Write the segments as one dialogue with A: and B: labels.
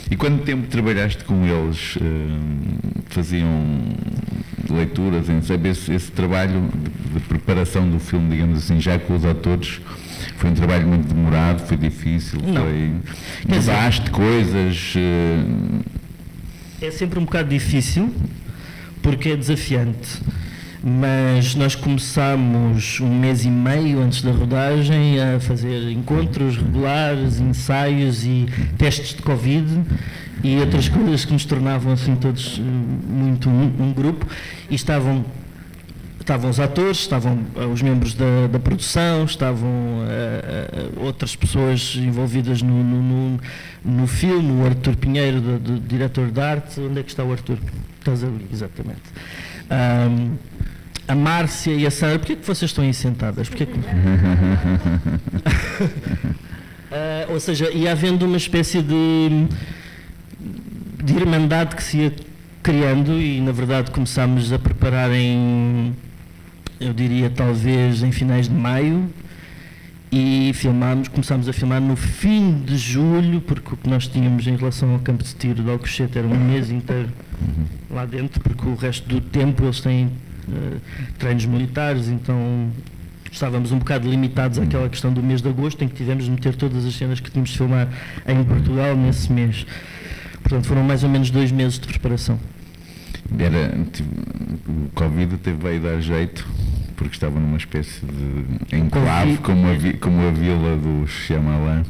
A: E quanto tempo trabalhaste com eles? Faziam leituras, em saber esse trabalho de preparação do filme, digamos assim, já com os atores, foi um trabalho muito demorado, foi difícil, foi... Mudaste coisas...
B: É sempre um bocado difícil, porque é desafiante. Mas nós começámos 1 mês e meio antes da rodagem a fazer encontros regulares, ensaios e testes de Covid e outras coisas que nos tornavam assim todos muito um grupo. E estavam os atores, estavam os membros da produção, estavam outras pessoas envolvidas no filme, o Artur Pinheiro, do diretor de arte. Onde é que está o Artur? Estás ali, exatamente. A Márcia e a Sara. Porquê que vocês estão aí sentadas? Porquê que... ou seja, ia havendo uma espécie de irmandade que se ia criando e, na verdade, começámos a preparar eu diria, talvez em finais de maio, e começámos a filmar no fim de julho, porque o que nós tínhamos em relação ao campo de tiro de Alcochete era 1 mês inteiro lá dentro, porque o resto do tempo eles têm treinos militares, então estávamos um bocado limitados àquela questão do mês de agosto, em que tivemos de meter todas as cenas que tínhamos de filmar em Portugal nesse mês. Portanto, foram mais ou menos 2 meses de preparação.
A: O Covid veio dar jeito, porque estava numa espécie de enclave, como a vila do Shyamalan,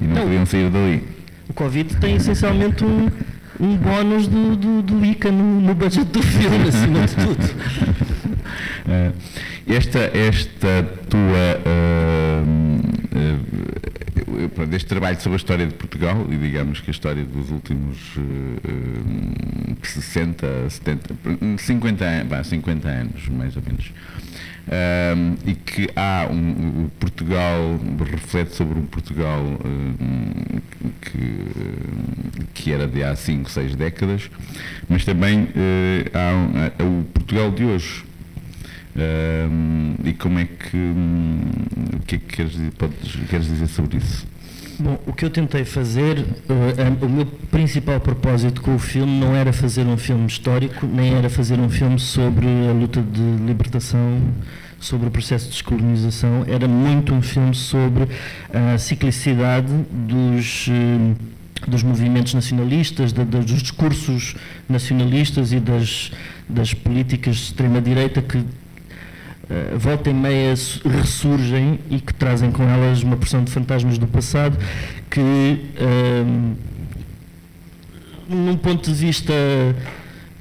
A: e não podiam sair dali.
B: O Covid tem essencialmente um bónus do ICA no budget do filme, acima de tudo.
A: Esta tua este trabalho sobre a história de Portugal, e digamos que a história dos últimos 60, 70, 50 anos, mais ou menos, e que há o Portugal, reflete sobre um Portugal que era de há 5, 6 décadas, mas também há o Portugal de hoje. E como é que o que é que queres dizer sobre isso?
B: Bom, o que eu tentei fazer, o meu principal propósito com o filme não era fazer um filme histórico, nem era fazer um filme sobre a luta de libertação, sobre o processo de descolonização, era muito um filme sobre a ciclicidade dos movimentos nacionalistas, dos discursos nacionalistas e das políticas de extrema-direita que volta e meia ressurgem e que trazem com elas uma porção de fantasmas do passado que, num ponto de vista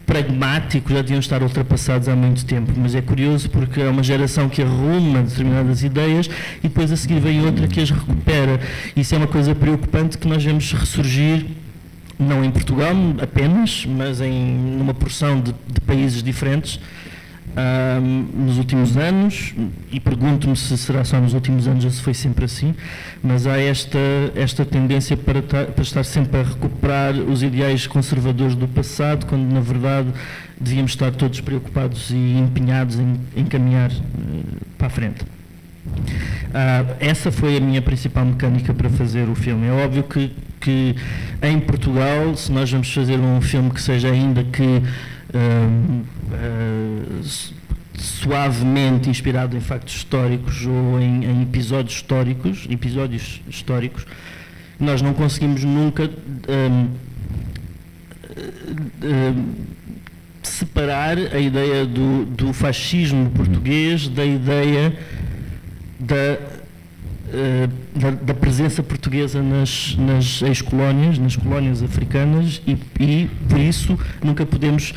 B: pragmático, já deviam estar ultrapassados há muito tempo, mas é curioso porque é uma geração que arruma determinadas ideias e depois a seguir vem outra que as recupera. Isso é uma coisa preocupante que nós vemos ressurgir, não em Portugal apenas, mas numa porção de países diferentes, nos últimos anos, e pergunto-me se será só nos últimos anos ou se foi sempre assim, mas há esta tendência para estar sempre a recuperar os ideais conservadores do passado, quando na verdade devíamos estar todos preocupados e empenhados em caminhar para a frente. Essa foi a minha principal mecânica para fazer o filme. É óbvio que em Portugal, se nós vamos fazer um filme que seja ainda que suavemente inspirado em factos históricos ou em episódios históricos, nós não conseguimos nunca separar a ideia do fascismo português da ideia da presença portuguesa nas ex-colónias, nas colónias africanas, e por isso nunca podemos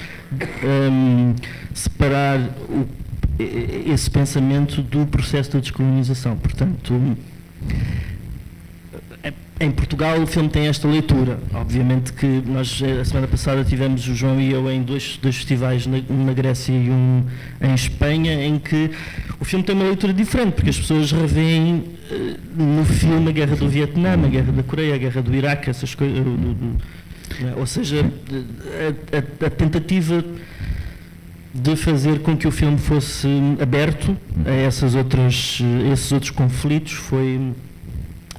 B: separar esse pensamento do processo de descolonização. Portanto, em Portugal o filme tem esta leitura. Obviamente que nós, a semana passada, tivemos o João e eu em dois festivais, um na Grécia e um em Espanha, em que o filme tem uma leitura diferente, porque as pessoas revêem no filme a guerra do Vietnã, a guerra da Coreia, a guerra do Iraque, essas coisas. Ou seja, a tentativa de fazer com que o filme fosse aberto a esses outros conflitos foi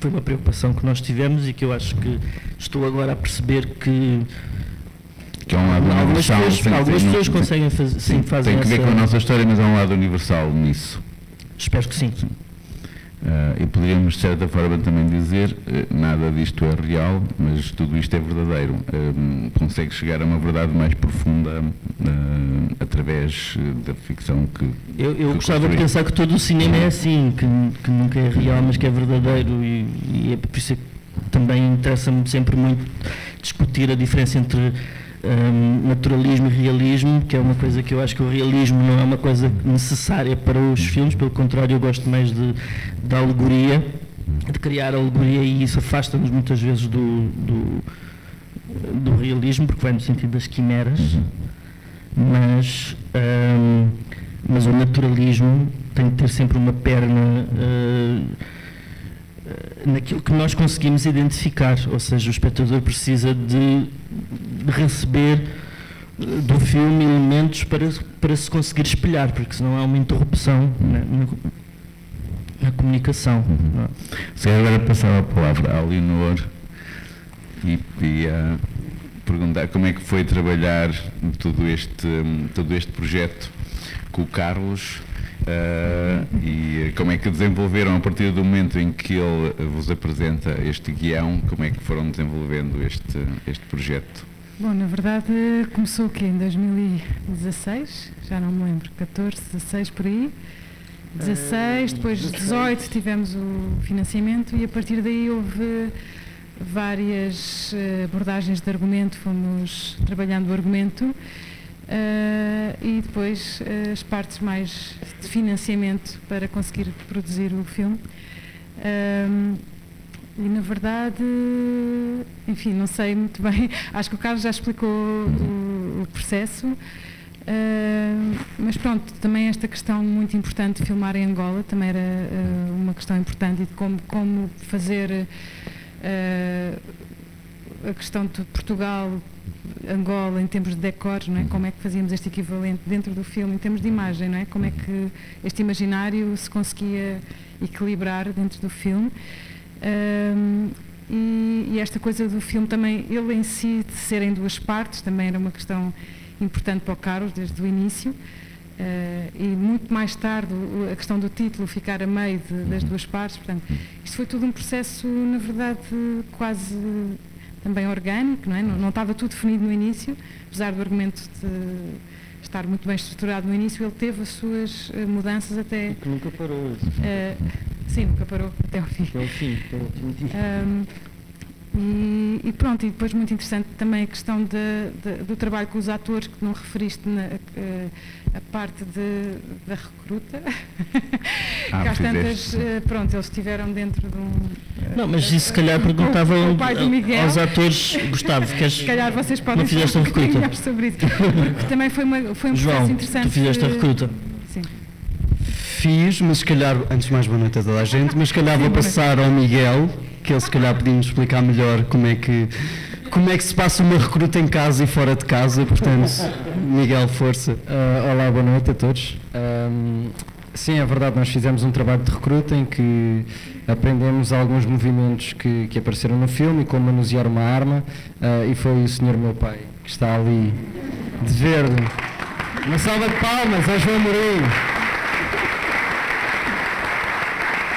B: foi uma preocupação que nós tivemos e que eu acho que estou agora a perceber que
A: há um lado universal.
B: Algumas pessoas conseguem fazer, sim, fazem
A: tem que ver com a nossa história, mas há um lado universal nisso.
B: Espero que sim.
A: E poderíamos, de certa forma, também dizer nada disto é real, mas tudo isto é verdadeiro. Consegue chegar a uma verdade mais profunda através da ficção que
B: eu gostava de pensar que todo o cinema é assim, que nunca é real, mas que é verdadeiro, e é por isso que também interessa-me sempre muito discutir a diferença entre naturalismo e realismo, que é uma coisa que eu acho que o realismo não é uma coisa necessária para os filmes, pelo contrário, eu gosto mais da alegoria, de criar alegoria, e isso afasta-nos muitas vezes do realismo, porque vai no sentido das quimeras, mas o naturalismo tem de ter sempre uma perna naquilo que nós conseguimos identificar, ou seja, o espectador precisa de receber do filme elementos para se conseguir espelhar, porque senão há uma interrupção na comunicação.
A: Se agora passava a palavra à Leonor e pedia perguntar como é que foi trabalhar todo este projeto com o Carlos. E como é que desenvolveram, a partir do momento em que ele vos apresenta este guião, como é que foram desenvolvendo este projeto?
C: Bom, na verdade começou o quê? Em 2016, já não me lembro, 14, 16 por aí, 16, depois 18 tivemos o financiamento e a partir daí houve várias abordagens de argumento, fomos trabalhando o argumento. E depois as partes mais de financiamento para conseguir produzir o filme. E na verdade, enfim, não sei muito bem, acho que o Carlos já explicou o processo, mas pronto, também esta questão muito importante de filmar em Angola também era uma questão importante, e de como fazer a questão de Portugal, Angola, em termos de decors, não é? Como é que fazíamos este equivalente dentro do filme, em termos de imagem, não é? Como é que este imaginário se conseguia equilibrar dentro do filme. E esta coisa do filme também, ele em si, de ser em duas partes, também era uma questão importante para o Carlos, desde o início. E muito mais tarde, a questão do título ficar a meio das duas partes. Portanto, isto foi tudo um processo, na verdade, quase também orgânico, não é? Não estava tudo definido no início, apesar do argumento de estar muito bem estruturado no início, ele teve as suas mudanças até...
B: Que nunca parou.
C: Sim, nunca parou até ao fim.
B: Até ao fim, até ao último dia.
C: E pronto, e depois muito interessante também a questão do trabalho com os atores, que não referiste a parte da recruta. Que às tantas, pronto, eles estiveram dentro de um...
B: Não, mas isso se calhar perguntava aos atores, Gustavo, queres...
C: Se calhar vocês podem
B: não fizeste a recruta
C: sobre isso, porque também foi um processo interessante.
B: Tu fizeste a recruta?
C: Sim.
D: Fiz, mas se calhar, antes de mais, boa noite a toda a gente, mas se calhar vou passar ao Miguel, que ele se calhar podia-nos explicar melhor como é que se passa uma recruta em casa e fora de casa, portanto, Miguel, força.
E: Olá, boa noite a todos. Sim, é verdade, nós fizemos um trabalho de recruta em que aprendemos alguns movimentos que apareceram no filme, como manusear uma arma, e foi o senhor meu pai, que está ali, de verde. Uma salva de palmas ao João Mourinho.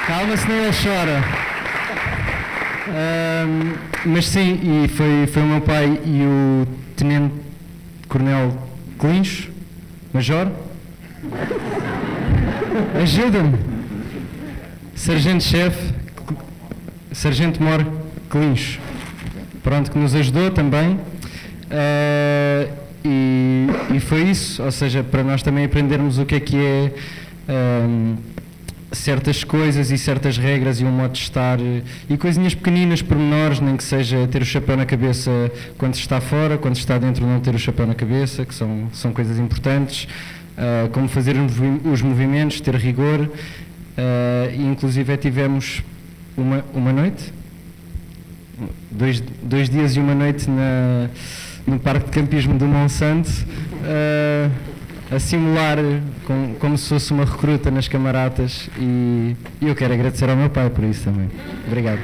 E: Calma, senão ele chora. Mas sim, e foi o meu pai e o Tenente Coronel Clincho, Major. Ajuda-me. Sargento-Chefe, Sargento-Mor Clincho. Pronto, que nos ajudou também. E foi isso, ou seja, para nós também aprendermos o que é certas coisas e certas regras e um modo de estar e coisinhas pequeninas, pormenores, nem que seja ter o chapéu na cabeça quando se está fora, quando se está dentro não ter o chapéu na cabeça, que são coisas importantes, como fazer os movimentos, ter rigor, e inclusive tivemos uma noite, dois dias e uma noite no Parque de Campismo do Monsanto, a simular como se fosse uma recruta nas camaratas, e eu quero agradecer ao meu pai por isso também. Obrigado.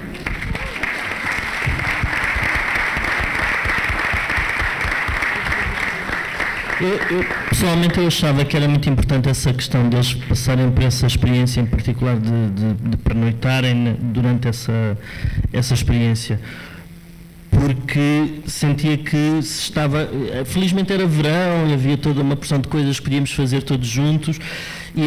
B: Pessoalmente eu achava que era muito importante essa questão deles passarem por essa experiência em particular de pernoitarem durante essa experiência, porque sentia que se estava, felizmente era verão e havia toda uma porção de coisas que podíamos fazer todos juntos, e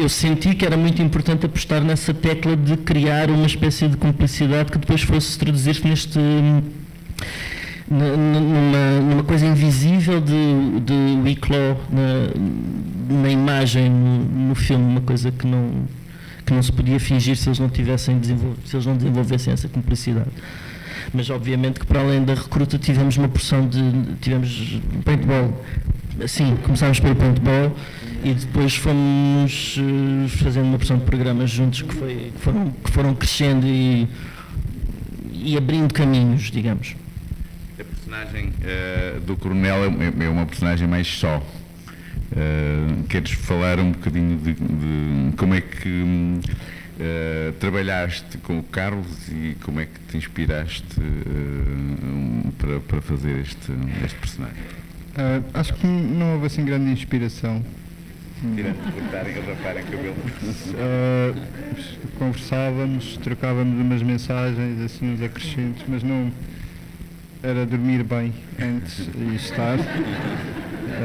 B: eu senti que era muito importante apostar nessa tecla de criar uma espécie de cumplicidade que depois fosse traduzir-se numa coisa invisível de Wicklow na imagem, no filme, uma coisa que não se podia fingir se eles não desenvolvessem essa cumplicidade. Mas obviamente que para além da recruta tivemos uma porção tivemos paintball. Sim, começámos pelo paintball e depois fomos fazendo uma porção de programas juntos que foram crescendo e abrindo caminhos, digamos.
A: A personagem do Coronel é uma personagem mais só. Queres falar um bocadinho de como é que trabalhaste com o Carlos e como é que te inspiraste para fazer este personagem?
F: Acho que não houve assim grande inspiração.
A: Tirando de cortarem ou raparem cabelo.
F: Conversávamos, trocávamos umas mensagens, assim uns acrescentos, mas não era dormir bem antes e estar.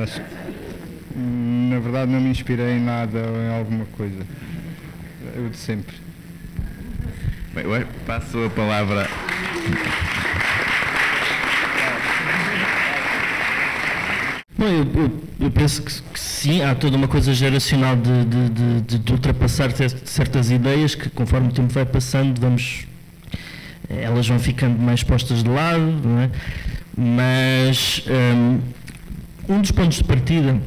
F: Acho que, na verdade, não me inspirei em nada ou em alguma coisa. Eu de sempre.
A: Bem, eu passo a palavra.
B: Bom, eu penso que sim, há toda uma coisa geracional de ultrapassar certas ideias que, conforme o tempo vai passando, elas vão ficando mais postas de lado, não é? Mas um dos pontos de partida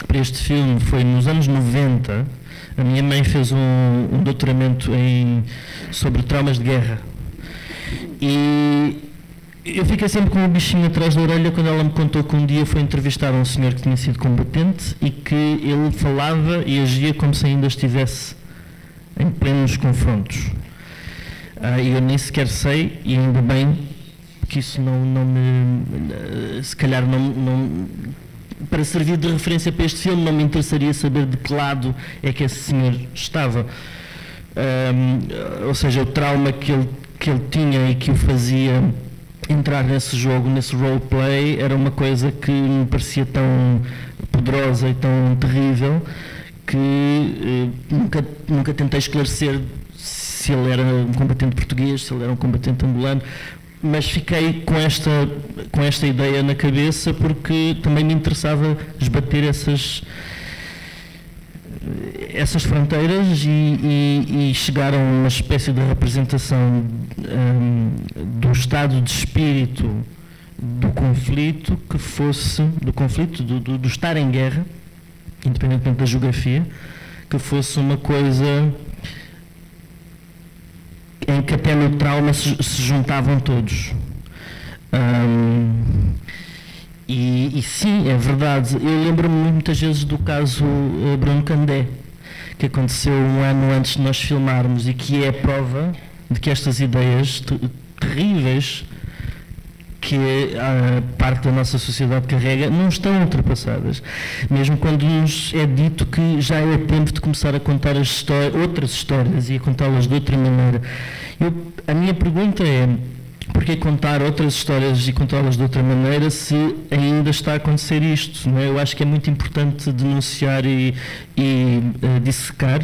B: para este filme foi nos anos 90. A minha mãe fez um doutoramento sobre traumas de guerra e eu fiquei sempre com um bichinho atrás da orelha quando ela me contou que um dia foi entrevistar um senhor que tinha sido combatente e que ele falava e agia como se ainda estivesse em plenos confrontos. Eu nem sequer sei, e ainda bem que isso não me... se calhar não para servir de referência para este filme, não me interessaria saber de que lado é que esse senhor estava. Ou seja, o trauma que ele tinha e que o fazia entrar nesse jogo, nesse roleplay, era uma coisa que me parecia tão poderosa e tão terrível que nunca tentei esclarecer se ele era um combatente português, se ele era um combatente angolano, mas fiquei com esta ideia na cabeça porque também me interessava esbater essas fronteiras e chegar a uma espécie de representação do estado de espírito do conflito que fosse, do estar em guerra, independentemente da geografia, que fosse uma coisa em que até no trauma se juntavam todos. E sim, é verdade. Eu lembro-me muitas vezes do caso Bruno Candé, que aconteceu um ano antes de nós filmarmos e que é a prova de que estas ideias terríveis que a parte da nossa sociedade carrega não estão ultrapassadas. Mesmo quando nos é dito que já é tempo de começar a contar outras histórias e a contá-las de outra maneira. A minha pergunta é: porquê contar outras histórias e contá-las de outra maneira se ainda está a acontecer isto? Não é? Eu acho que é muito importante denunciar e dissecar,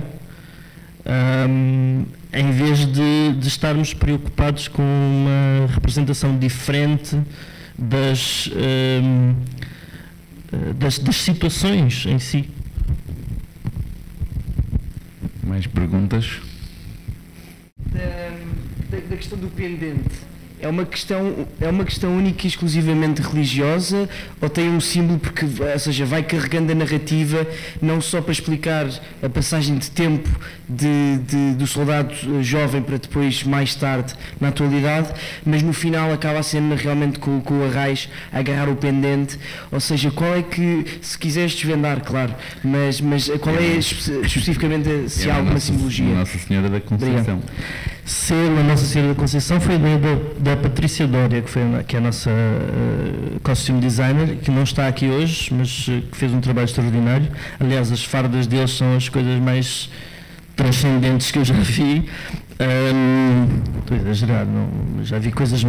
B: em vez de estarmos preocupados com uma representação diferente das situações em si.
A: Mais perguntas?
D: Da questão do pendente
G: É uma questão única e exclusivamente religiosa, ou tem um símbolo porque, ou seja, vai carregando a narrativa não só para explicar a passagem de tempo do soldado jovem para depois, mais tarde, na atualidade, mas no final acaba a cena realmente com o Arrais a agarrar o pendente, ou seja, qual é que, se quiseres desvendar, claro, mas qual é especificamente, se há alguma simbologia?
A: Nossa Senhora da Conceição.
B: Ser a Nossa Senhora da Conceição foi a ideia da Patrícia Dória, que é a nossa costume designer, que não está aqui hoje, mas que fez um trabalho extraordinário. Aliás, as fardas deles são as coisas mais transcendentes que eu já vi. Estou a exagerar, não, já vi coisas...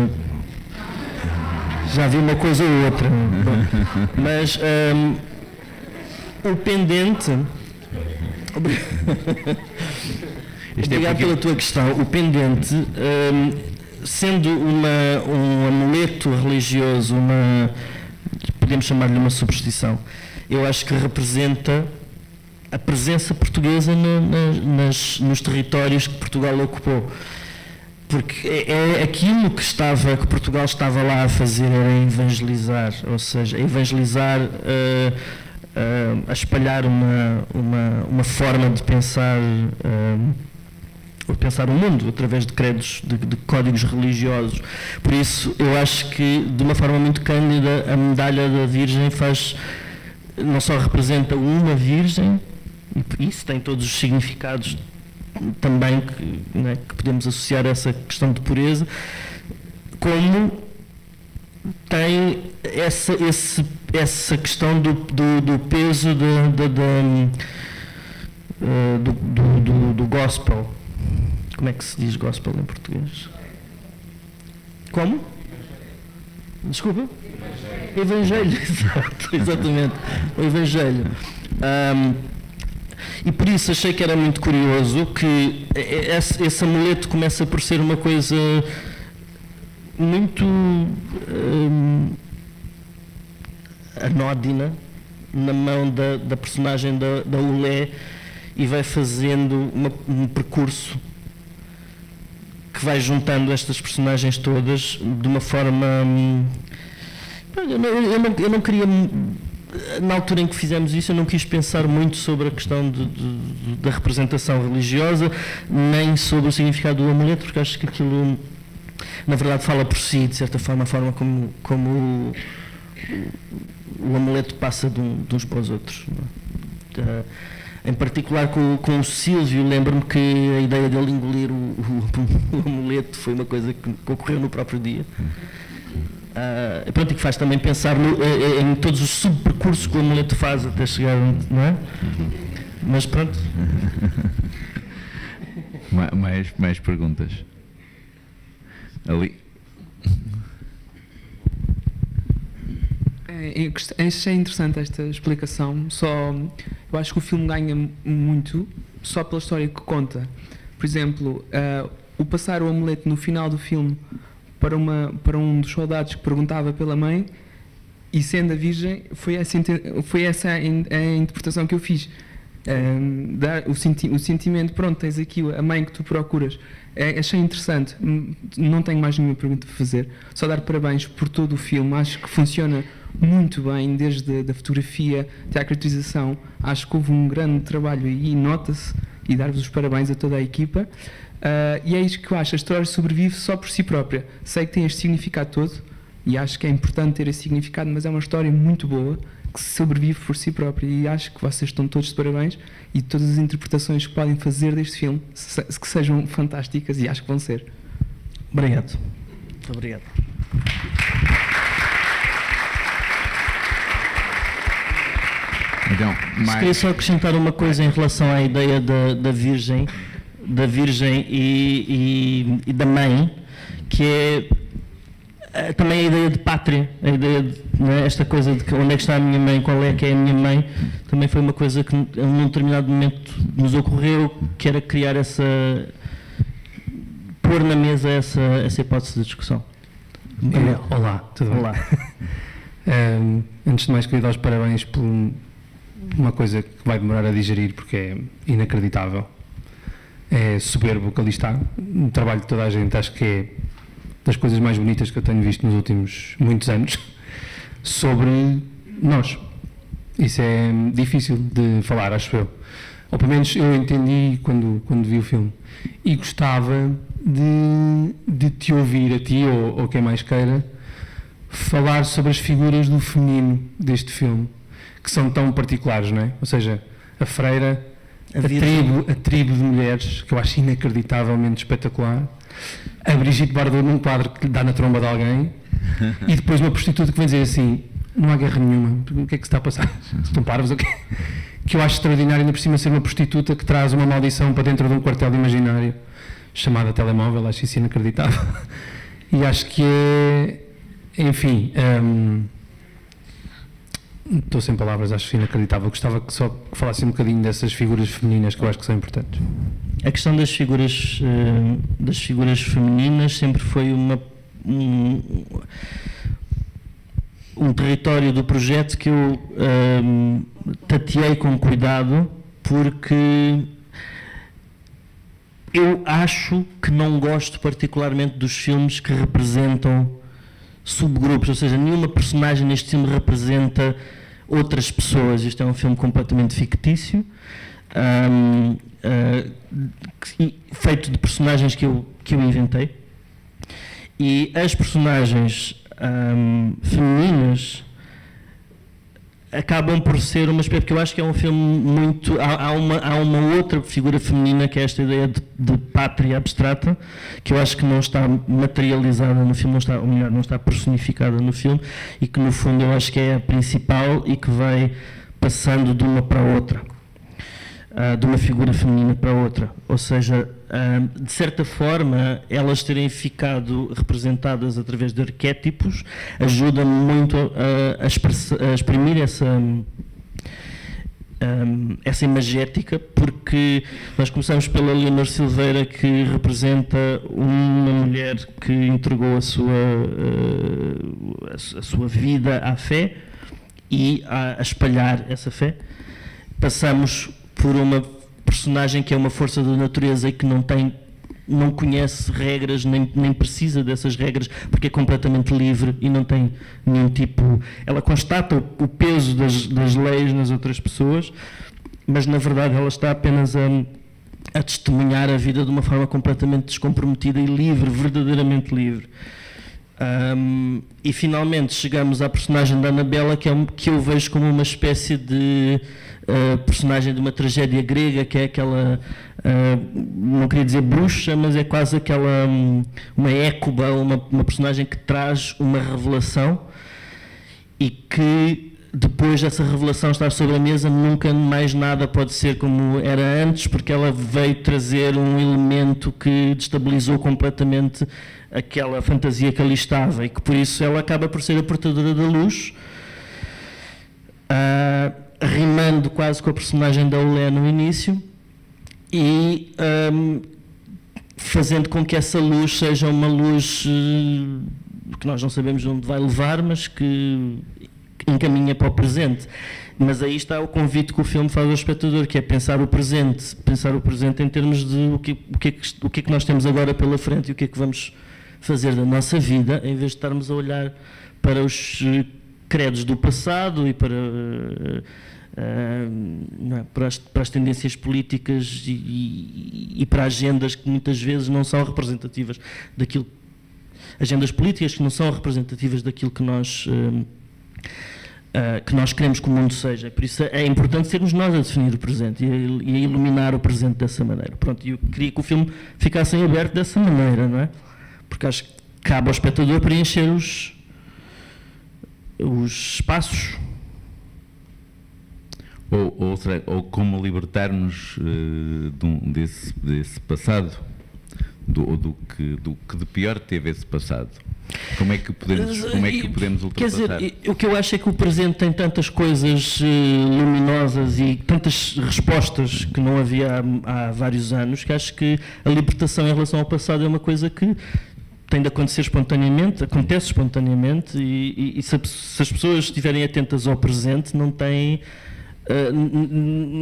B: Já vi uma coisa ou outra. Mas o pendente... Obrigado pela tua questão. O pendente, sendo um amuleto religioso, podemos chamar-lhe uma superstição, eu acho que representa a presença portuguesa nos territórios que Portugal ocupou. Porque é aquilo que Portugal estava lá a fazer, era evangelizar, ou seja, evangelizar, a espalhar uma forma de pensar o mundo através de credos, de códigos religiosos. Por isso, eu acho que, de uma forma muito cândida, a medalha da Virgem não só representa uma Virgem, e isso tem todos os significados também que podemos associar a essa questão de pureza, como tem essa questão do peso do gospel. Como é que se diz gospel em português? Como? Desculpa? Evangelho, exato, exatamente. O Evangelho. E por isso achei que era muito curioso que esse amuleto começa por ser uma coisa muito anódina na mão da personagem da Ulé, e vai fazendo um percurso que vai juntando estas personagens todas de uma forma... Eu não queria... Na altura em que fizemos isso, eu não quis pensar muito sobre a questão da representação religiosa, nem sobre o significado do amuleto, porque acho que aquilo, na verdade, fala por si, de certa forma, a forma como o amuleto passa de uns para os outros. Em particular com o Sílvio, lembro-me que a ideia dele engolir o amuleto foi uma coisa que ocorreu no próprio dia. Pronto, e que faz também pensar em todos os subpercursos que o amuleto faz até chegar, não é? Mas pronto.
A: Mais perguntas? Ali.
H: Achei interessante esta explicação. Eu acho que o filme ganha muito só pela história que conta. Por exemplo, o passar o amuleto no final do filme para um dos soldados que perguntava pela mãe, e sendo a Virgem, foi essa a interpretação que eu fiz. Dar o sentimento, pronto, tens aqui a mãe que tu procuras. Achei interessante. Não tenho mais nenhuma pergunta a fazer. Só dar parabéns por todo o filme. Acho que funciona muito bem, desde a fotografia até à caracterização. Acho que houve um grande trabalho e nota-se, e dar-vos os parabéns a toda a equipa. E é isto que eu acho. A história sobrevive só por si própria. Sei que tem este significado todo, e acho que é importante ter esse significado, mas é uma história muito boa, que sobrevive por si própria, e acho que vocês estão todos de parabéns, e todas as interpretações que podem fazer deste filme que sejam fantásticas, e acho que vão ser.
B: Obrigado. Muito obrigado.
A: Então,
B: queria só acrescentar uma coisa em relação à ideia da Virgem e da mãe, que é também a ideia de pátria, a ideia de, não é, esta coisa de que onde é que está a minha mãe, qual é que é a minha mãe, também foi uma coisa que num determinado momento nos ocorreu, que era criar pôr na mesa essa hipótese de discussão.
I: Olá, tudo bem?
B: Olá.
I: Antes de mais, queria dar os parabéns por uma coisa que vai demorar a digerir, porque é inacreditável. É soberbo que ali está. O trabalho de toda a gente, acho que é das coisas mais bonitas que eu tenho visto nos últimos muitos anos sobre nós. Isso é difícil de falar, acho eu. Ou pelo menos eu entendi quando vi o filme. E gostava de te ouvir, a ti ou quem mais queira, falar sobre as figuras do feminino deste filme, que são tão particulares, não é? Ou seja, a freira, a tribo de mulheres, que eu acho inacreditavelmente espetacular, a Brigitte Bardot num quadro que lhe dá na tromba de alguém, e depois uma prostituta que vem dizer assim, não há guerra nenhuma, o que é que se está a passar? Estão parvos ou quê? Que eu acho extraordinário, ainda por cima ser uma prostituta que traz uma maldição para dentro de um quartel imaginário chamado telemóvel, acho isso inacreditável. E acho que é, enfim, estou sem palavras, acho inacreditável. Gostava que só falasse um bocadinho dessas figuras femininas que eu acho que são importantes.
B: A questão das figuras femininas sempre foi um território do projeto que eu tateei com cuidado, porque eu acho que não gosto particularmente dos filmes que representam subgrupos, ou seja, nenhuma personagem neste filme representa outras pessoas. Isto é um filme completamente fictício, feito de personagens que eu inventei, e as personagens femininas acabam por ser uma espécie, porque eu acho que é um filme muito... Há uma outra figura feminina, que é esta ideia de pátria abstrata, que eu acho que não está materializada no filme, não está personificada no filme, e que no fundo eu acho que é a principal e que vai passando de uma para outra, de uma figura feminina para outra. Ou seja, de certa forma, elas terem ficado representadas através de arquétipos ajuda-me muito a exprimir essa imagética, porque nós começamos pela Leonor Silveira, que representa uma mulher que entregou a sua vida à fé e a espalhar essa fé. Passamos por uma personagem que é uma força da natureza e que não conhece regras, nem precisa dessas regras, porque é completamente livre e não tem nenhum tipo... Ela constata o peso das leis nas outras pessoas, mas na verdade ela está apenas a testemunhar a vida de uma forma completamente descomprometida e livre, verdadeiramente livre. E finalmente chegamos à personagem da Anabela, que eu vejo como uma espécie de personagem de uma tragédia grega, que é aquela, não queria dizer bruxa, mas é quase aquela, uma écuba, uma personagem que traz uma revelação e que depois dessa revelação estar sobre a mesa, nunca mais nada pode ser como era antes, porque ela veio trazer um elemento que destabilizou completamente aquela fantasia que ali estava, e que por isso ela acaba por ser a portadora da luz, rimando quase com a personagem da Olé no início, e fazendo com que essa luz seja uma luz que nós não sabemos onde vai levar, mas que encaminha para o presente. Mas aí está o convite que o filme faz ao espectador, que é pensar o presente em termos de o que é que nós temos agora pela frente e o que é que vamos fazer da nossa vida, em vez de estarmos a olhar para os credos do passado e para as tendências políticas e para agendas que muitas vezes não são representativas daquilo, agendas políticas que não são representativas daquilo que nós queremos que o mundo seja. Por isso é importante sermos nós a definir o presente e a iluminar o presente dessa maneira. Pronto, eu queria que o filme ficasse em aberto dessa maneira, não é? Porque acho que cabe ao espectador preencher os espaços.
A: Ou como libertar-nos desse passado, do que de pior teve esse passado. Como é que podemos ultrapassar?
B: Quer dizer, o que eu acho é que o presente tem tantas coisas luminosas e tantas respostas que não havia há vários anos, que acho que a libertação em relação ao passado é uma coisa que tem de acontecer espontaneamente, acontece espontaneamente, e se as pessoas estiverem atentas ao presente, não têm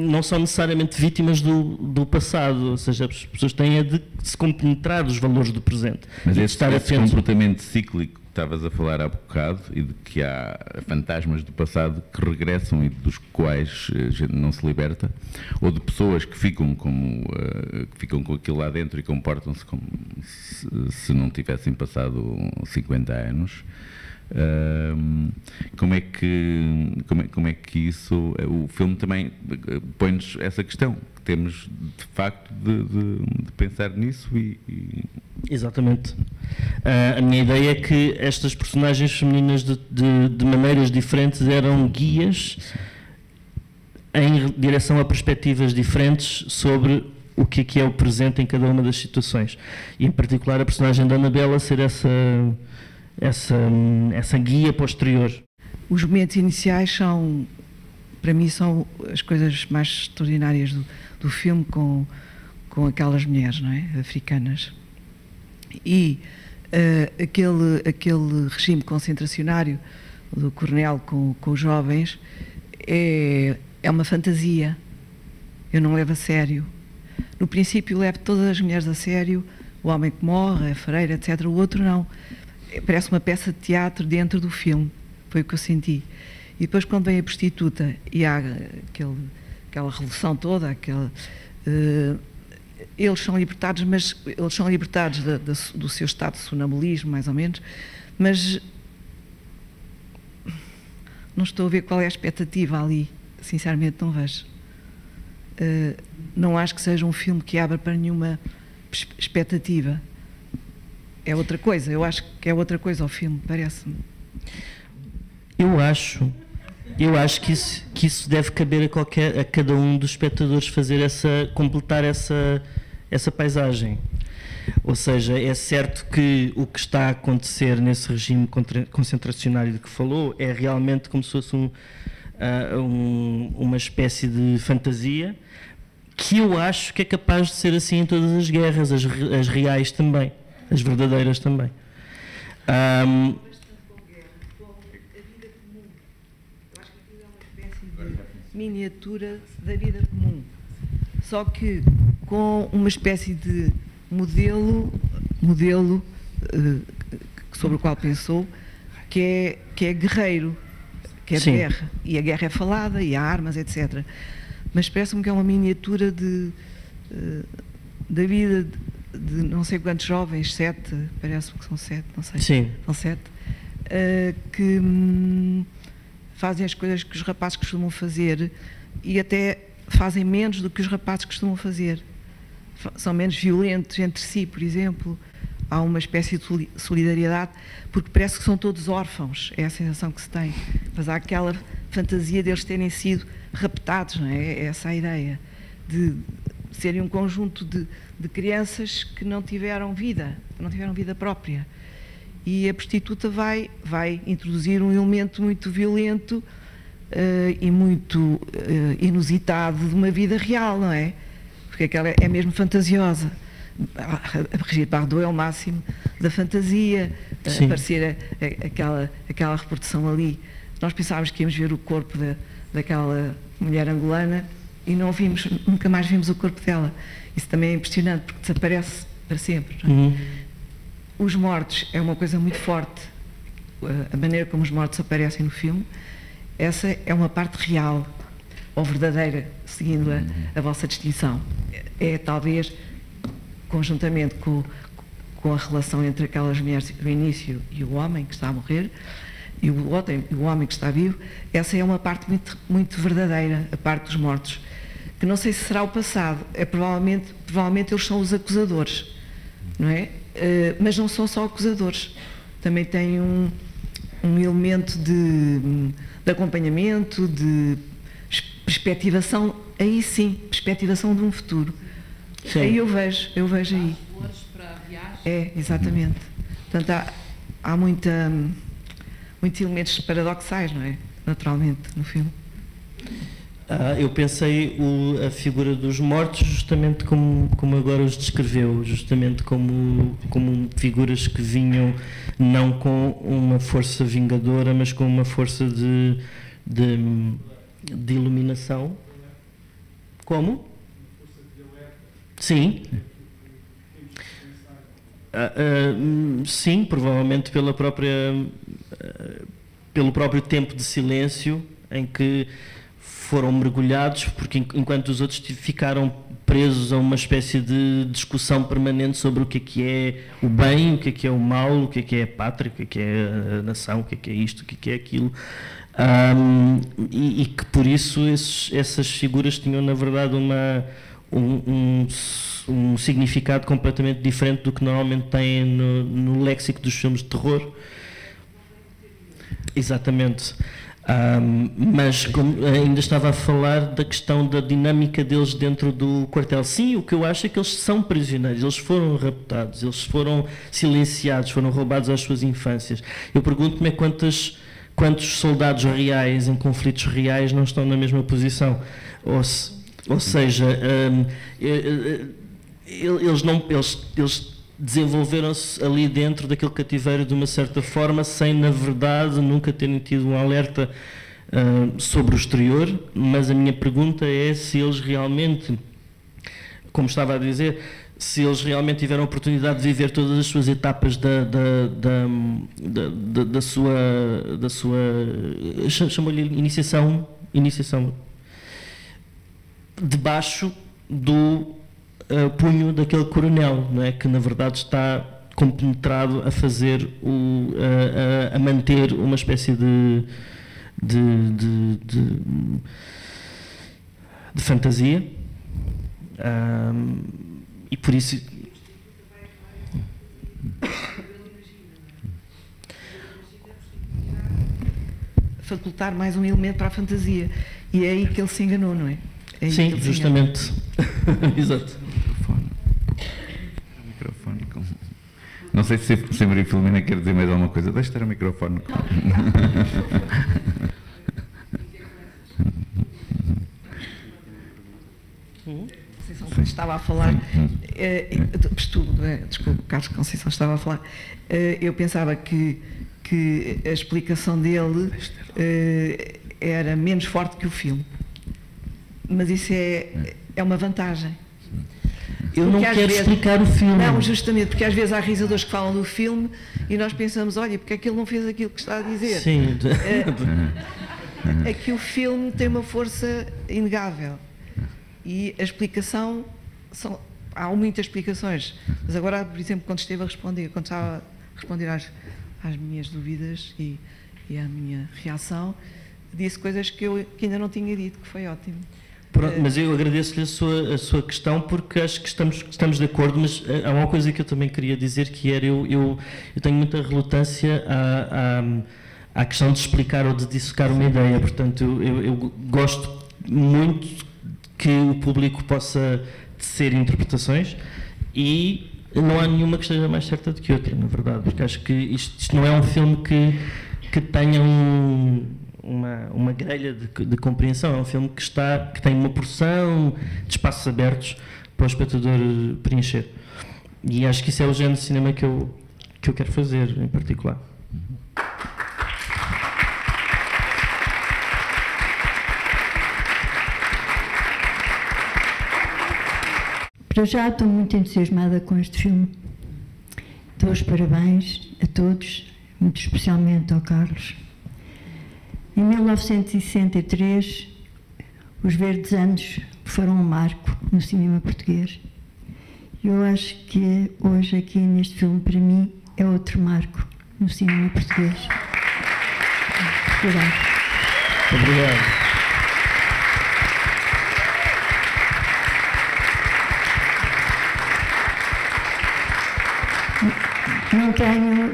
B: não são necessariamente vítimas do passado, ou seja, as pessoas têm de se compenetrar dos valores do presente.
A: Mas esse comportamento cíclico que estavas a falar há bocado, e de que há fantasmas do passado que regressam e dos quais a gente não se liberta, ou de pessoas que ficam com aquilo lá dentro e comportam-se como se não tivessem passado 50 anos. Como é que isso, o filme também põe-nos essa questão, que temos de facto de pensar nisso
B: Exatamente. A minha ideia é que estas personagens femininas de maneiras diferentes eram guias em direção a perspectivas diferentes sobre o que é o presente em cada uma das situações, e em particular a personagem da Annabella ser essa guia posterior.
J: Os momentos iniciais são, para mim, são as coisas mais extraordinárias do filme, com aquelas mulheres, não é? Africanas. E aquele regime concentracionário do coronel com os jovens é uma fantasia. Eu não levo a sério. No princípio levo todas as mulheres a sério, o homem que morre, a freira, etc. O outro não. Parece uma peça de teatro dentro do filme, foi o que eu senti. E depois, quando vem a prostituta e há aquela revolução toda, eles são libertados, mas eles são libertados do seu estado de sonambulismo, mais ou menos, mas não estou a ver qual é a expectativa ali, sinceramente não vejo. Não acho que seja um filme que abra para nenhuma expectativa. É outra coisa, eu acho que é outra coisa o filme, parece-me.
B: Eu acho que isso deve caber a cada um dos espectadores completar essa paisagem. Ou seja, é certo que o que está a acontecer nesse regime concentracionário de que falou é realmente como se fosse uma espécie de fantasia, que eu acho que é capaz de ser assim em todas as guerras, as reais também. As verdadeiras também.
J: Miniatura da vida comum, só que com uma espécie de modelo sobre o qual pensou, que é guerreiro, que é de guerra, e a guerra é falada, e há armas, etc. Mas parece-me que é uma miniatura da vida de não sei quantos jovens, 7, parece-me que são 7, não sei.
B: Sim.
J: São 7, que fazem as coisas que os rapazes costumam fazer e até fazem menos do que os rapazes costumam fazer. São menos violentos entre si, por exemplo. Há uma espécie de solidariedade, porque parece que são todos órfãos, é a sensação que se tem. Mas há aquela fantasia deles terem sido raptados, não é? É essa a ideia, de serem um conjunto de crianças que não tiveram vida própria. E a prostituta vai introduzir um elemento muito violento e muito inusitado de uma vida real, não é? Porque aquela é mesmo fantasiosa. A Brigitte Bardot é o máximo da fantasia, aparecer aquela reprodução ali. Nós pensávamos que íamos ver o corpo daquela mulher angolana e nunca mais vimos o corpo dela. Isso também é impressionante, porque desaparece para sempre. Não é? Os mortos é uma coisa muito forte. A maneira como os mortos aparecem no filme, essa é uma parte real, ou verdadeira, seguindo a vossa distinção. É talvez, conjuntamente com a relação entre aquelas mulheres do início e o homem que está a morrer, e o homem que está vivo, essa é uma parte muito, muito verdadeira, a parte dos mortos, que não sei se será o passado, provavelmente eles são os acusadores, não é? Mas não são só acusadores, também têm um elemento de acompanhamento, de perspectivação, aí sim, perspectivação de um futuro. Sim. Aí eu vejo aí. É, exatamente. Portanto, há muitos elementos paradoxais, não é? Naturalmente, no filme.
B: Eu pensei a figura dos mortos justamente como agora os descreveu, justamente como figuras que vinham não com uma força vingadora, mas com uma força de de iluminação. Como? Sim. Sim, provavelmente pelo próprio tempo de silêncio em que foram mergulhados, porque enquanto os outros ficaram presos a uma espécie de discussão permanente sobre o que é o bem, o que é o mal, o que é a pátria, o que é a nação, o que é isto, o que é aquilo, e que por isso essas figuras tinham na verdade um significado completamente diferente do que normalmente têm no léxico dos filmes de terror. Exatamente. Mas como ainda estava a falar da questão da dinâmica deles dentro do quartel. Sim, o que eu acho é que eles são prisioneiros, eles foram raptados, eles foram silenciados, foram roubados às suas infâncias. Eu pergunto-me quantos soldados reais em conflitos reais não estão na mesma posição. Ou seja, eles desenvolveram-se ali dentro daquele cativeiro de uma certa forma, sem na verdade nunca terem tido um alerta sobre o exterior. Mas a minha pergunta é se eles realmente, como estava a dizer, se eles realmente tiveram a oportunidade de viver todas as suas etapas da sua chamou-lhe iniciação debaixo do punho daquele coronel, não é? Que na verdade está compenetrado a fazer a manter uma espécie de fantasia, e por isso
J: facultar mais um elemento para a fantasia, e é aí que ele se enganou, não é?
B: Sim, justamente. Exato.
A: Microfone. Não sei se Maria Filomena quer dizer mais alguma coisa. Deixa estar o microfone.
J: Conceição estava a falar, desculpe, Carlos Conceição estava a falar, eu pensava que a explicação dele era menos forte que o filme. Mas isso é uma vantagem.
B: Eu não quero explicar o filme.
J: Não, justamente, porque às vezes há realizadores que falam do filme e nós pensamos, olha, porque é que ele não fez aquilo que está a dizer?
B: Sim.
J: É que o filme tem uma força inegável. E a explicação, há muitas explicações. Mas agora, por exemplo, quando estava a responder às minhas dúvidas e à minha reação, disse coisas que ainda não tinha dito, que foi ótimo.
B: Pronto, mas eu agradeço-lhe a sua questão, porque acho que estamos de acordo, mas há uma coisa que eu também queria dizer, que era, eu tenho muita relutância à questão de explicar ou de dissecar uma ideia. Portanto, eu gosto muito que o público possa tecer interpretações, e não há nenhuma que esteja mais certa do que outra, na verdade, porque acho que isto não é um filme que tenha uma grelha de compreensão. É um filme que tem uma porção de espaços abertos para o espectador preencher, e acho que isso é o género de cinema que eu quero fazer em particular.
K: Para já estou muito entusiasmada com este filme. Dou os parabéns a todos, muito especialmente ao Carlos. Em 1963, os Verdes Anos foram um marco no cinema português. Eu acho que hoje, aqui neste filme, para mim, é outro marco no cinema português. Obrigada.
B: Obrigado.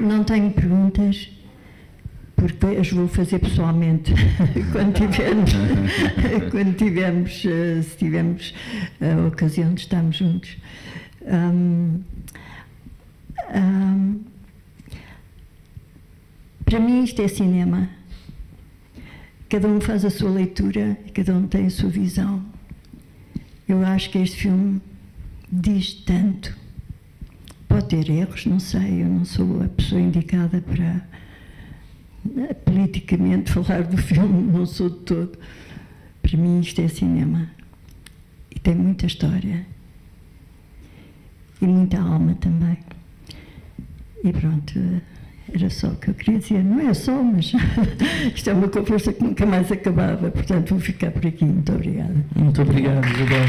K: Não tenho perguntas, porque as vou fazer pessoalmente quando tivermos a ocasião de estarmos juntos. Para mim isto é cinema. Cada um faz a sua leitura, cada um tem a sua visão. Eu acho que este filme diz tanto. Pode ter erros, não sei, eu não sou a pessoa indicada para politicamente falar do filme, não sou de todo, Para mim isto é cinema. E tem muita história. E muita alma também. E pronto, era só o que eu queria dizer. Não é só, mas isto é uma conversa que nunca mais acabava. Portanto, vou ficar por aqui. Muito obrigada.
B: Muito obrigado, Isabel.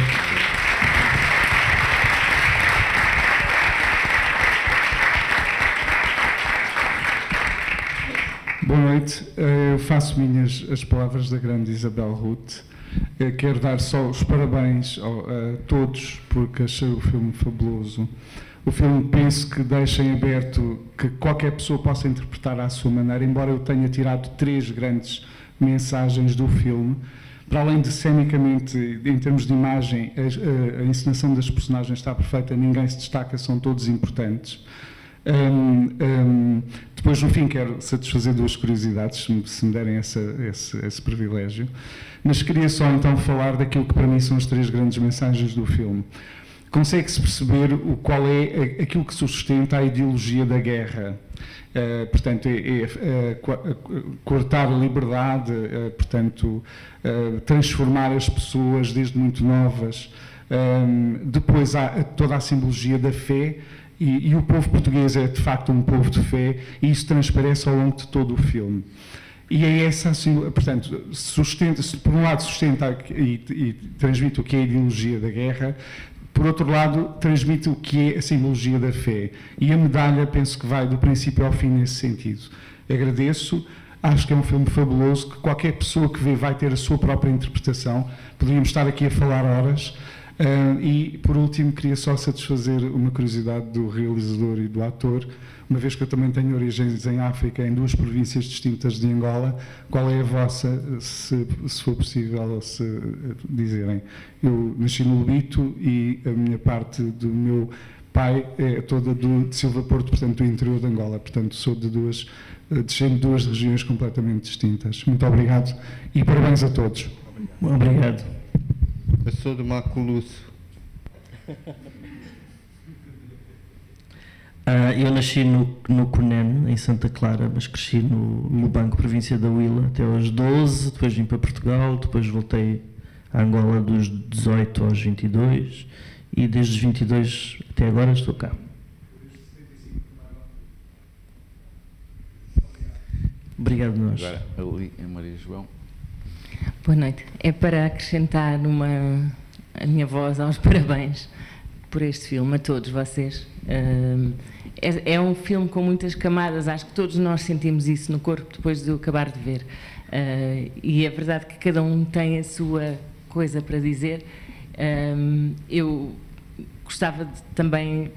L: Boa noite. Eu faço minhas as palavras da grande Isabel Ruth. Quero dar só os parabéns a todos, porque achei o filme fabuloso. O filme, penso que deixa em aberto que qualquer pessoa possa interpretar à sua maneira, embora eu tenha tirado 3 grandes mensagens do filme. Para além de, cenicamente, em termos de imagem, a encenação das personagens está perfeita, ninguém se destaca, são todos importantes. Depois, no fim, quero satisfazer 2 curiosidades, se me derem esse privilégio. Mas queria só então falar daquilo que para mim são as 3 grandes mensagens do filme. Consegue-se perceber qual é aquilo que sustenta a ideologia da guerra. Portanto, cortar a liberdade, portanto, transformar as pessoas desde muito novas. Depois há toda a simbologia da fé, e o povo português é de facto um povo de fé, e isso transparece ao longo de todo o filme. E é essa, assim, portanto, por um lado sustenta e transmite o que é a ideologia da guerra, por outro lado transmite o que é a simbologia da fé. E a medalha, penso que vai do princípio ao fim nesse sentido. Agradeço, acho que é um filme fabuloso, que qualquer pessoa que vê vai ter a sua própria interpretação. Poderíamos estar aqui a falar horas. E, por último, queria só satisfazer uma curiosidade do realizador e do ator, uma vez que eu também tenho origens em África, em 2 províncias distintas de Angola. Qual é a vossa, se for possível se dizerem? Eu nasci no Lubito e a minha parte do meu pai é toda de Silva Porto, portanto, do interior de Angola. Portanto, sou descendo de 2 regiões completamente distintas. Muito obrigado e parabéns a todos.
B: Obrigado.
F: Eu sou do Maculuço.
B: Eu nasci no Cunene, em Santa Clara, mas cresci no Lubango, província da Huila, até aos 12, depois vim para Portugal, depois voltei a Angola dos 18 aos 22 e desde os 22 até agora estou cá. Obrigado nós.
A: Agora, ali em Maria João.
M: Boa noite. É para acrescentar a minha voz aos parabéns por este filme, a todos vocês. É um filme com muitas camadas, acho que todos nós sentimos isso no corpo depois de eu acabar de ver. E é verdade que cada um tem a sua coisa para dizer. Eu gostava de também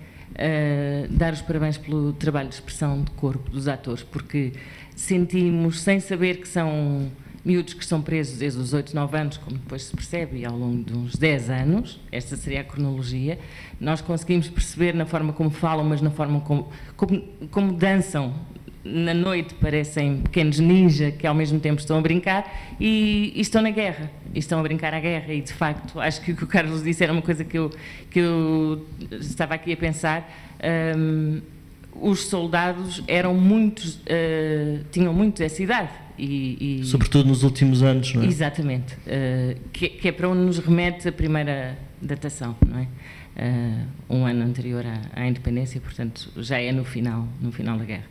M: dar os parabéns pelo trabalho de expressão de corpo dos atores, porque sentimos, sem saber que são miúdos que são presos desde os 8, 9 anos, como depois se percebe, e ao longo de uns 10 anos, esta seria a cronologia, nós conseguimos perceber na forma como falam, mas na forma como dançam. Na noite parecem pequenos ninja que ao mesmo tempo estão a brincar e estão na guerra, e estão a brincar à guerra, e de facto, acho que o que o Carlos disse era uma coisa que eu estava aqui a pensar. Os soldados eram muitos, tinham muito essa idade.
B: Sobretudo nos últimos anos, não é?
M: Exatamente. Que é para onde nos remete a primeira datação, não é? Um ano anterior à independência, portanto, já é no final da guerra.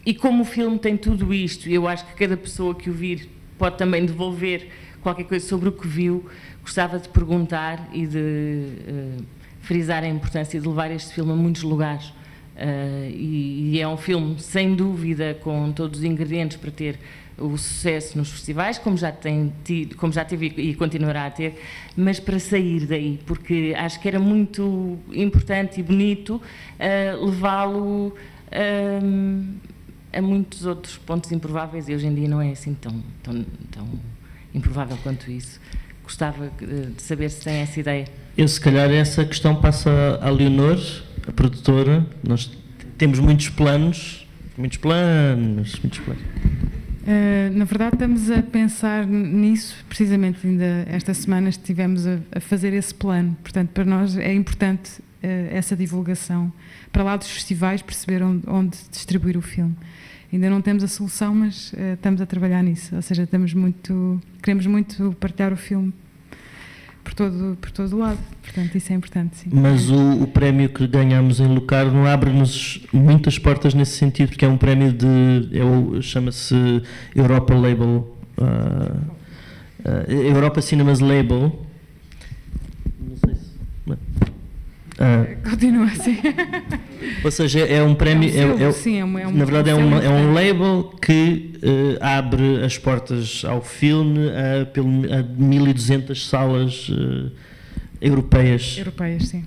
M: E como o filme tem tudo isto, eu acho que cada pessoa que o vir pode também devolver qualquer coisa sobre o que viu, gostava de perguntar e de frisar a importância de levar este filme a muitos lugares. E é um filme, sem dúvida, com todos os ingredientes para ter o sucesso nos festivais, como já teve e continuará a ter, mas para sair daí, porque acho que era muito importante e bonito levá-lo a muitos outros pontos improváveis, e hoje em dia não é assim tão improvável quanto isso. Gostava de saber se tem essa ideia.
B: Eu, se calhar, essa questão passa à Leonor, a produtora. Nós temos muitos planos.
C: Na verdade, estamos a pensar nisso, precisamente ainda esta semana estivemos a fazer esse plano. Portanto, para nós é importante essa divulgação, para lá dos festivais, perceber onde distribuir o filme. Ainda não temos a solução, mas estamos a trabalhar nisso. Ou seja, queremos muito partilhar o filme por todo o lado. Portanto, isso é importante, sim.
B: Mas o prémio que ganhamos em Locarno abre-nos muitas portas nesse sentido, porque é um prémio chama-se Europa Label, Europa Cinemas Label. Não sei se...
C: Continua assim.
B: Ou seja, é um prémio. Na verdade, é um label que abre as portas ao filme a 1.200 salas europeias.
C: Europeias, sim.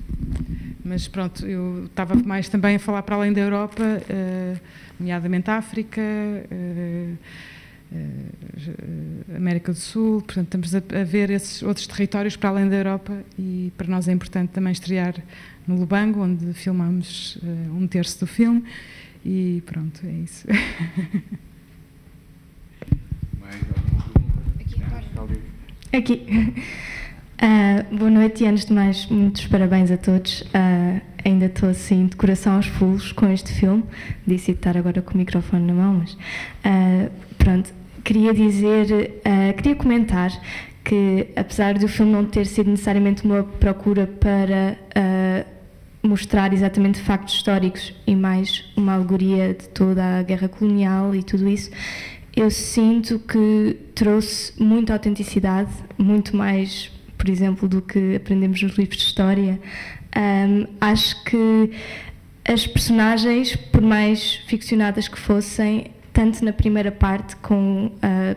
C: Mas pronto, eu estava mais também a falar para além da Europa, nomeadamente África, América do Sul. Portanto, estamos a ver esses outros territórios para além da Europa, e para nós é importante também estrear no Lubango, onde filmamos 1/3 do filme, e pronto, é isso.
N: Aqui. Boa noite e, antes de mais, muitos parabéns a todos. Ainda estou assim de coração aos fulos com este filme. Disse estar agora com o microfone na mão, mas pronto. Queria comentar que, apesar do filme não ter sido necessariamente uma procura para mostrar exatamente factos históricos e mais uma alegoria de toda a guerra colonial e tudo isso, eu sinto que trouxe muita autenticidade, muito mais, por exemplo, do que aprendemos nos livros de história. Acho que as personagens, por mais ficcionadas que fossem, tanto na primeira parte, com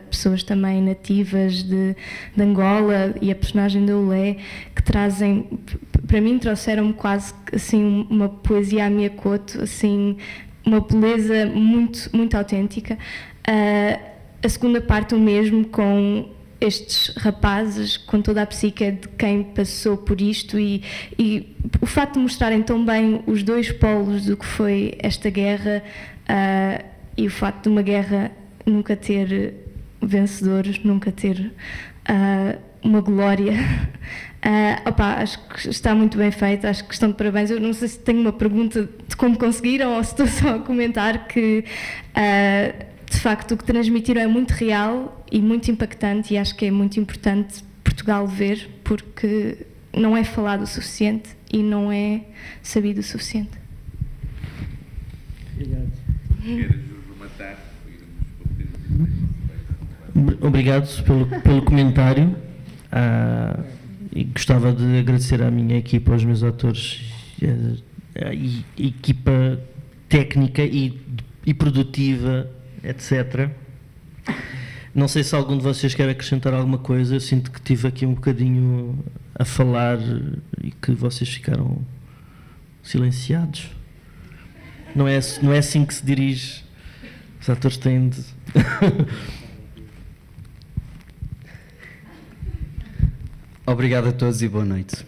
N: pessoas também nativas de Angola e a personagem da Olé, que para mim trouxeram quase assim uma poesia a minha coto, assim, uma beleza muito, muito autêntica. A segunda parte o mesmo, com estes rapazes, com toda a psique de quem passou por isto, e o facto de mostrarem tão bem os dois polos do que foi esta guerra, e o facto de uma guerra nunca ter vencedores, nunca ter uma glória. Acho que está muito bem feito, acho que estão de parabéns. Eu não sei se tenho uma pergunta de como conseguiram, ou se estou só a comentar que de facto o que transmitiram é muito real e muito impactante, e acho que é muito importante Portugal ver, porque não é falado o suficiente e não é sabido o suficiente.
B: Obrigado pelo comentário, e gostava de agradecer à minha equipa, aos meus atores, a equipa técnica e produtiva, etc. Não sei se algum de vocês quer acrescentar alguma coisa. Eu sinto que estive aqui um bocadinho a falar e que vocês ficaram silenciados. Não é assim que se dirige. Os atores têm de...
D: Obrigado a todos e boa noite.